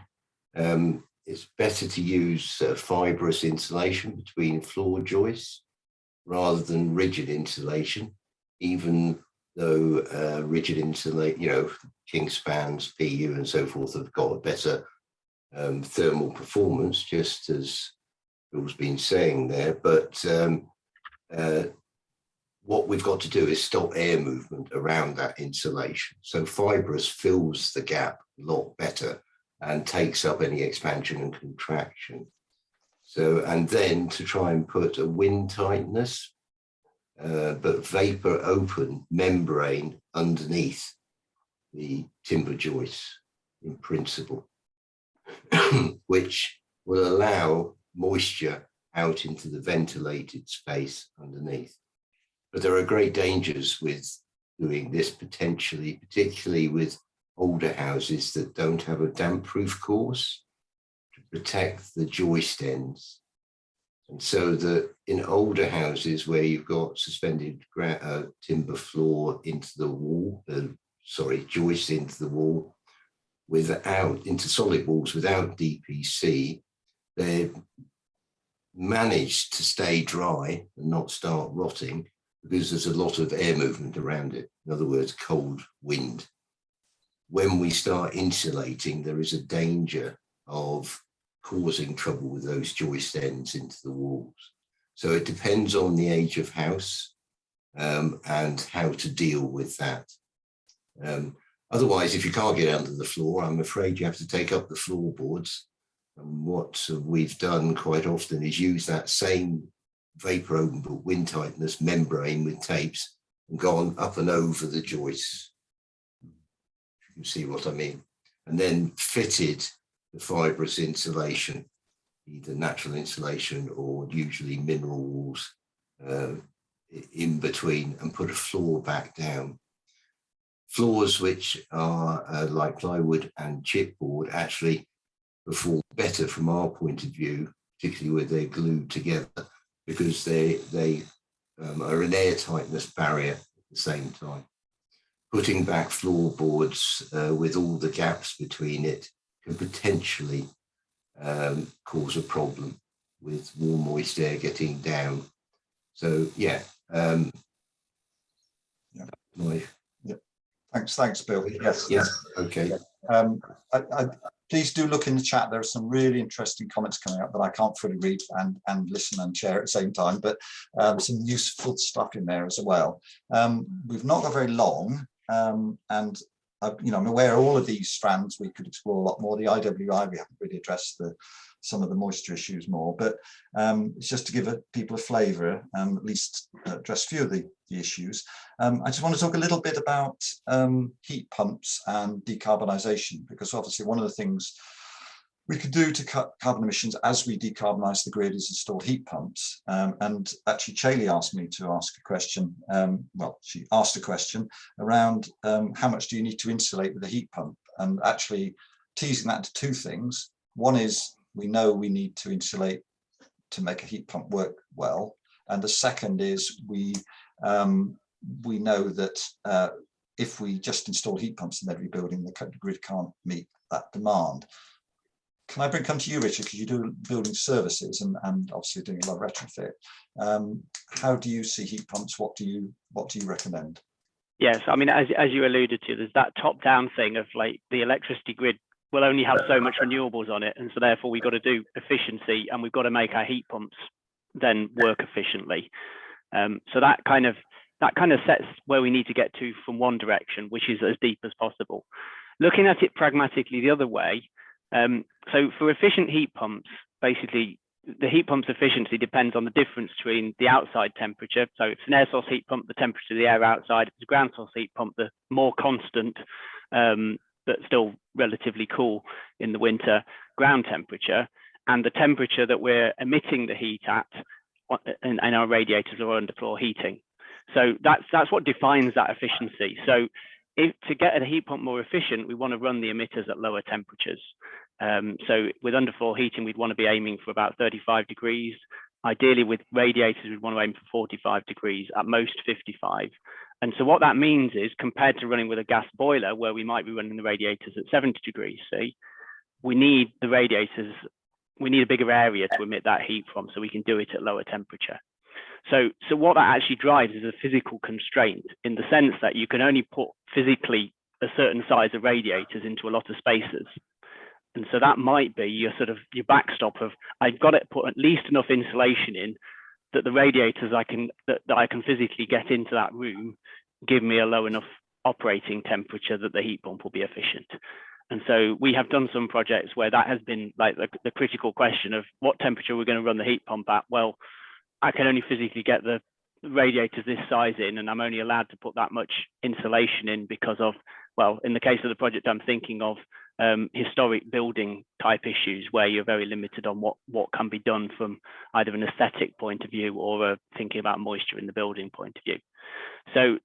It's better to use fibrous insulation between floor joists rather than rigid insulation, even though rigid insulation, king spans, PU and so forth have got a better thermal performance, just as Bill's been saying there. But what we've got to do is stop air movement around that insulation. So fibrous fills the gap a lot better and takes up any expansion and contraction. So, and then to try and put a wind tightness, but vapor open membrane underneath the timber joists in principle, which will allow moisture out into the ventilated space underneath. But there are great dangers with doing this potentially, particularly with older houses that don't have a damp-proof course to protect the joist ends. And so that in older houses where you've got suspended timber floor into the wall, joist into the wall, into solid walls without DPC, they're managed to stay dry and not start rotting because there's a lot of air movement around it. In other words, cold wind. When we start insulating, there is a danger of causing trouble with those joist ends into the walls. So it depends on the age of house and how to deal with that. Otherwise, if you can't get under the floor, I'm afraid you have to take up the floorboards. And what we've done quite often is use that same vapor open wind tightness membrane with tapes and gone up and over the joists. You can see what I mean. And then fitted the fibrous insulation, either natural insulation or usually mineral walls in between, and put a floor back down. Floors which are like plywood and chipboard actually perform better from our point of view, particularly where they're glued together, because they are an air tightness barrier at the same time. Putting back floorboards with all the gaps between it can potentially cause a problem with warm, moist air getting down. So yeah. Thanks, Bill. Yes. Okay. Please do look in the chat. There are some really interesting comments coming up that I can't fully read and listen and share at the same time, but some useful stuff in there as well. We've not got very long, and I'm aware of all of these strands we could explore a lot more. The IWI, we haven't really addressed some of the moisture issues more, but it's just to give people a flavour and at least address a few of the issues. I just want to talk a little bit about heat pumps and decarbonisation, because obviously one of the things we could do to cut carbon emissions as we decarbonise the grid is install heat pumps. And actually, Chailey asked me to ask a question. She asked a question around how much do you need to insulate with a heat pump? And actually teasing that into two things. One is we know we need to insulate to make a heat pump work well. And the second is we know that if we just install heat pumps in every building, the grid can't meet that demand. Can I come to you, Richard, because you do building services and obviously doing a lot of retrofit. How do you see heat pumps? What do you recommend? Yes, I mean, as you alluded to, there's that top-down thing of like the electricity grid will only have so much renewables on it, and so therefore we've got to do efficiency, and we've got to make our heat pumps then work efficiently. So that kind of sets where we need to get to from one direction, which is as deep as possible. Looking at it pragmatically the other way, so for efficient heat pumps, basically the heat pump's efficiency depends on the difference between the outside temperature. So if it's an air source heat pump, the temperature of the air outside. If it's a ground source heat pump, the more constant, but still relatively cool in the winter ground temperature, and the temperature that we're emitting the heat at in our radiators or underfloor heating. So that's what defines that efficiency. So to get a heat pump more efficient, we want to run the emitters at lower temperatures. So with underfloor heating, we'd want to be aiming for about 35 degrees. Ideally with radiators, we'd want to aim for 45 degrees, at most 55. And so what that means is, compared to running with a gas boiler where we might be running the radiators at 70 degrees C, we need the radiators, we need a bigger area to emit that heat from, so we can do it at lower temperature. So what that actually drives is a physical constraint, in the sense that you can only put physically a certain size of radiators into a lot of spaces. And so that might be your backstop of, I've got to put at least enough insulation in that the radiators that I can physically get into that room give me a low enough operating temperature that the heat pump will be efficient. And so we have done some projects where that has been like the critical question of what temperature we're going to run the heat pump at. Well, I can only physically get the radiators this size in, and I'm only allowed to put that much insulation in because of, well, in the case of the project I'm thinking of, historic building type issues where you're very limited on what can be done from either an aesthetic point of view or thinking about moisture in the building point of view. So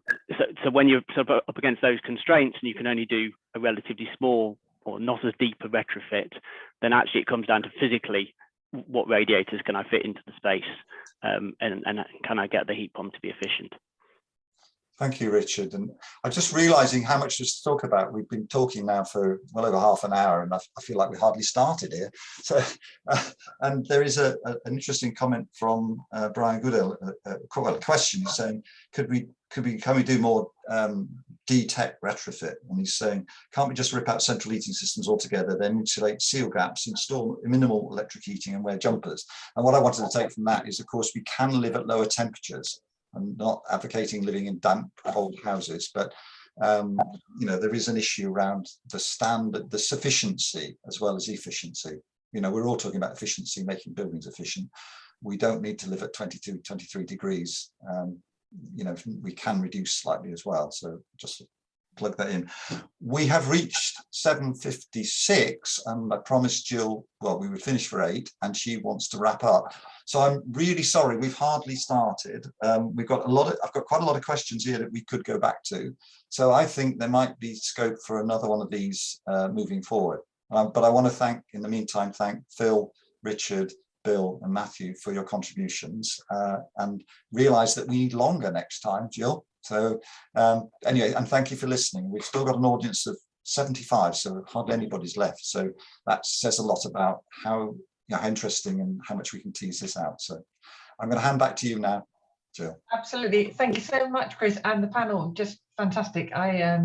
when you're sort of up against those constraints and you can only do a relatively small or not as deep a retrofit, then actually it comes down to physically what radiators can I fit into the space, and can I get the heat pump to be efficient. Thank you, Richard. And I'm just realizing how much to talk about. We've been talking now for well over half an hour, and I feel like we hardly started here. So, and there is an interesting comment from Brian Goodell, a question saying, can we do more D-Tech retrofit? And he's saying, can't we just rip out central heating systems altogether, then insulate seal gaps, install minimal electric heating and wear jumpers? And what I wanted to take from that is, of course, we can live at lower temperatures. I'm not advocating living in damp old houses, but there is an issue around the standard, the sufficiency as well as efficiency. we're all talking about efficiency, making buildings efficient. We don't need to live at 22, 23 degrees. We can reduce slightly as well. So just plug that in. We have reached 7:56, and I promised Jill, well, we would finish for 8, and she wants to wrap up. So I'm really sorry, we've hardly started. I've got quite a lot of questions here that we could go back to. So I think there might be scope for another one of these moving forward. But I want to in the meantime, thank Phil, Richard, Bill and Matthew for your contributions, and realise that we need longer next time, Jill. So anyway, and thank you for listening. We've still got an audience of 75, so hardly anybody's left. So that says a lot about how interesting and how much we can tease this out. So I'm going to hand back to you now, Jill. Absolutely. Thank you so much, Chris, and the panel. Just fantastic. I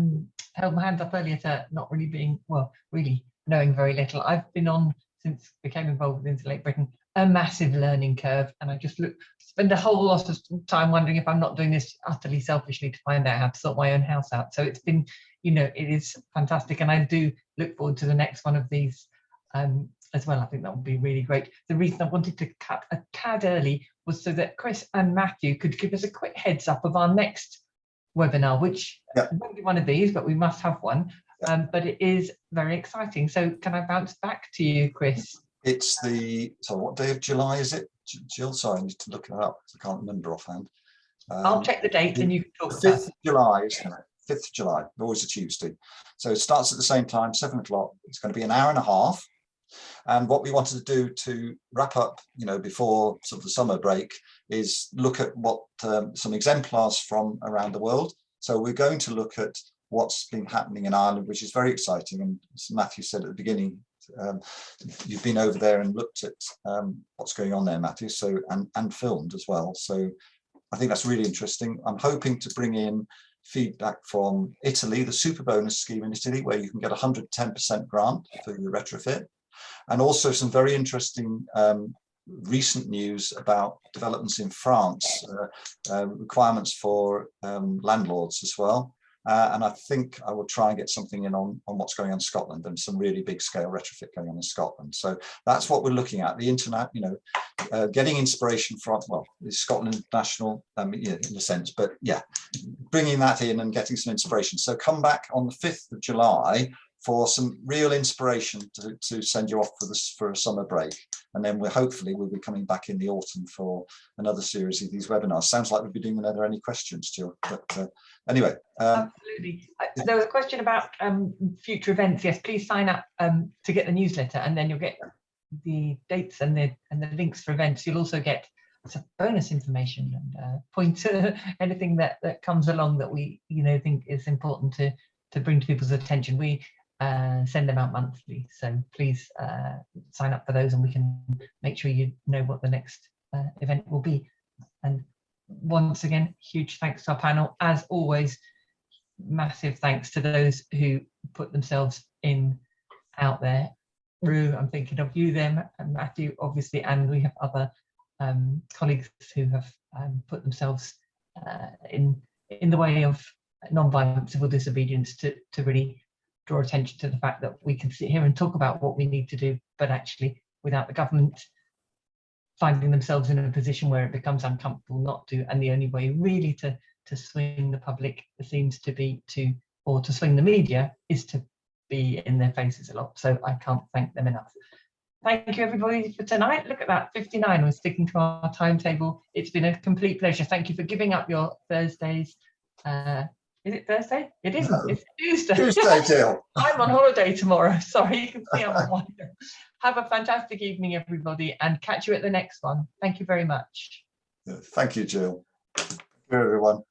held my hand up earlier to not really being, well, really knowing very little. I've been on, since I became involved with Insulate Britain, a massive learning curve, and I just spend a whole lot of time wondering if I'm not doing this utterly selfishly to find out how to sort my own house out. So it's been, it is fantastic, and I do look forward to the next one of these as well. I think that would be really great. The reason I wanted to cut a tad early was so that Chris and Matthew could give us a quick heads up of our next webinar, which won't be one of these, but we must have one. But it is very exciting. So can I bounce back to you, Chris? It's what day of July is it, Jill? Sorry, I need to look it up. I can't remember offhand. I'll check the date and you can talk. 5th of July, isn't it? 5th of July, always a Tuesday. So it starts at the same time, 7 o'clock. It's going to be an hour and a half. And what we wanted to do to wrap up, before sort of the summer break, is look at what some exemplars from around the world. So we're going to look at what's been happening in Ireland, which is very exciting. And as Matthew said at the beginning, you've been over there and looked at what's going on there, Matthew, so and filmed as well. So I think that's really interesting. I'm hoping to bring in feedback from Italy, the super bonus scheme in Italy, where you can get 110% grant for your retrofit, and also some very interesting recent news about developments in France, requirements for landlords as well. And I think I will try and get something in on what's going on in Scotland, and some really big scale retrofit going on in Scotland. So that's what we're looking at, the internet, getting inspiration from, well, it's Scotland national in a sense, but yeah, bringing that in and getting some inspiration. So come back on the 5th of July for some real inspiration to send you off for a summer break. And then hopefully we'll be coming back in the autumn for another series of these webinars. Sounds like we'll be doing them. Are there any questions, Jill? But anyway. Absolutely. There was a question about future events. Yes, please sign up to get the newsletter, and then you'll get the dates and the links for events. You'll also get some bonus information and point to anything that comes along that we think is important to bring to people's attention. We send them out monthly, so please sign up for those, and we can make sure you know what the next event will be. And once again, huge thanks to our panel. As always, massive thanks to those who put themselves out there. Rue, I'm thinking of you, them, and Matthew, obviously, and we have other colleagues who have put themselves in the way of non-violent civil disobedience to really draw attention to the fact that we can sit here and talk about what we need to do, but actually without the government finding themselves in a position where it becomes uncomfortable not to, and the only way really to swing the public seems to be to swing the media is to be in their faces a lot. So I can't thank them enough. Thank you everybody for tonight. Look at that, 59, we're sticking to our timetable. It's been a complete pleasure. Thank you for giving up your Thursdays. Is it Thursday? It isn't. No. It's Tuesday. Tuesday, Jill. I'm on holiday tomorrow. Sorry, you can see I'm on holiday. Have a fantastic evening, everybody, and catch you at the next one. Thank you very much. Thank you, Jill. Thank you, everyone.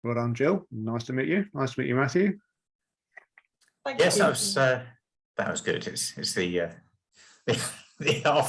Well done, Jill. Nice to meet you. Nice to meet you, Matthew. Yes, that was good. It's the the after